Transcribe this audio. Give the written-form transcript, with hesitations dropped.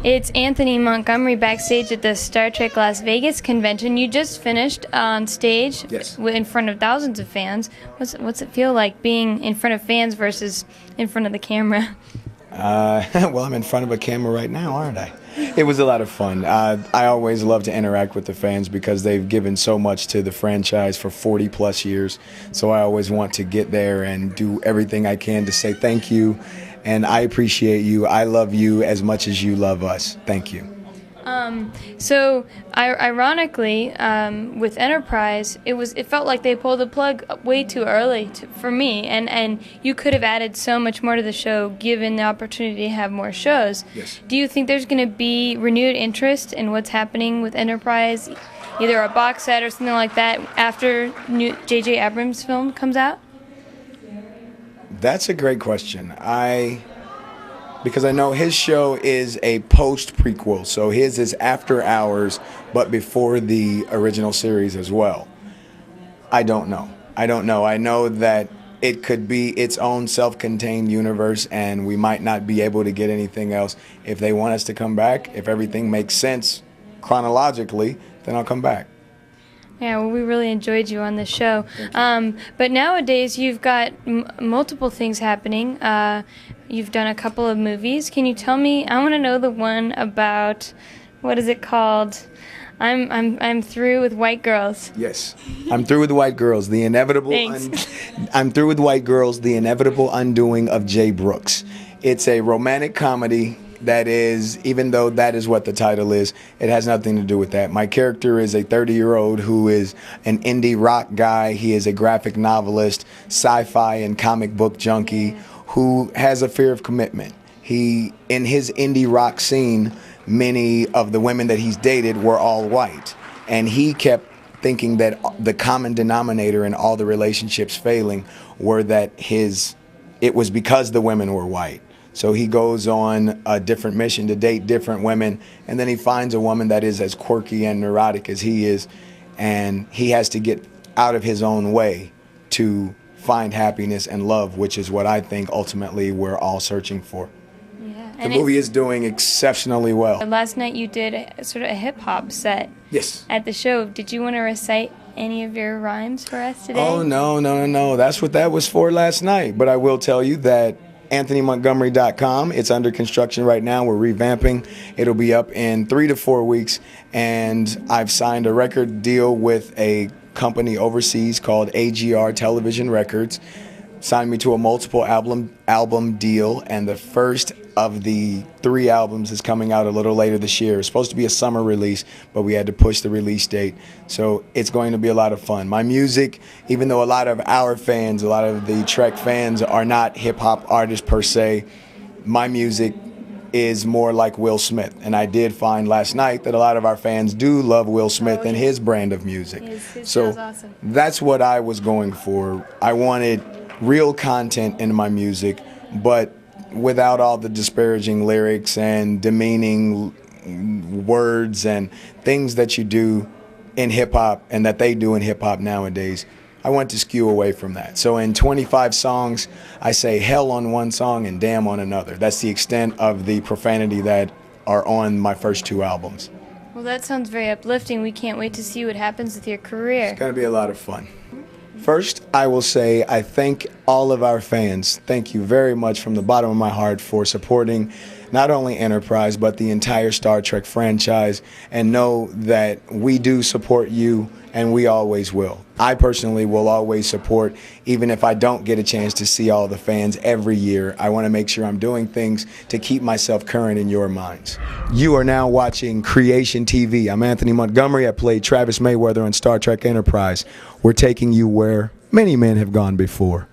It's Anthony Montgomery backstage at the Star Trek Las Vegas convention. You just finished on stage. Yes. In front of thousands of fans. What's it feel like being in front of fans versus in front of the camera? Well, I'm in front of a camera right now, aren't I? It was a lot of fun. I always love to interact with the fans because they've given so much to the franchise for 40 plus years. So I always want to get there and do everything I can to say thank you. And I appreciate you. I love you as much as you love us. Thank you. Ironically, with Enterprise, it felt like they pulled the plug way too early for me, and you could have added so much more to the show given the opportunity to have more shows. Yes. Do you think there's going to be renewed interest in what's happening with Enterprise, either a box set or something like that, after new J.J. Abrams' film comes out? That's a great question. Because I know his show is a post-prequel, so his is after hours, but before the original series as well. I don't know. I know that it could be its own self-contained universe, and we might not be able to get anything else. If they want us to come back, if everything makes sense chronologically, then I'll come back. Yeah, well, we really enjoyed you on the show. But nowadays, you've got multiple things happening. You've done a couple of movies. Can you tell me? I want to know the one about, what is it called? I'm through with white girls. Yes, I'm through with white girls. The inevitable. I'm through with white girls. The inevitable undoing of Jay Brooks. It's a romantic comedy. That is, even though that is what the title is, it has nothing to do with that. My character is a 30-year-old who is an indie rock guy. He is a graphic novelist, sci-fi and comic book junkie who has a fear of commitment. In his indie rock scene, many of the women that he's dated were all white. And he kept thinking that the common denominator in all the relationships failing were that it was because the women were white. So he goes on a different mission to date different women, and then he finds a woman that is as quirky and neurotic as he is, and he has to get out of his own way to find happiness and love, which is what I think ultimately we're all searching for. Yeah. The movie is doing exceptionally well. Last night you did sort of a hip-hop set. Yes. At the show. Did you want to recite any of your rhymes for us today? Oh, no. That's what that was for last night. But I will tell you that AnthonyMontgomery.com. It's under construction right now. We're revamping. It'll be up in 3 to 4 weeks. And I've signed a record deal with a company overseas called AGR Television Records. Signed me to a multiple album deal, and the first of the 3 albums is coming out a little later this year. It's supposed to be a summer release, but we had to push the release date. So it's going to be a lot of fun. My music, even though a lot of our fans, a lot of the Trek fans are not hip-hop artists per se, my music is more like Will Smith. And I did find last night that a lot of our fans do love Will Smith and his brand of music. His so awesome. That's what I was going for. I wanted real content in my music, but without all the disparaging lyrics and demeaning words and things that you do in hip-hop and that they do in hip-hop nowadays. I want to skew away from that. So in 25 songs, I say hell on one song and damn on another. That's the extent of the profanity that are on my first 2 albums. Well, that sounds very uplifting. We can't wait to see what happens with your career. It's going to be a lot of fun. First, I will say I thank all of our fans. Thank you very much from the bottom of my heart for supporting not only Enterprise, but the entire Star Trek franchise. And know that we do support you, and we always will. I personally will always support, even if I don't get a chance to see all the fans every year. I want to make sure I'm doing things to keep myself current in your minds. You are now watching Creation TV. I'm Anthony Montgomery. I played Travis Mayweather on Star Trek Enterprise. We're taking you where many men have gone before.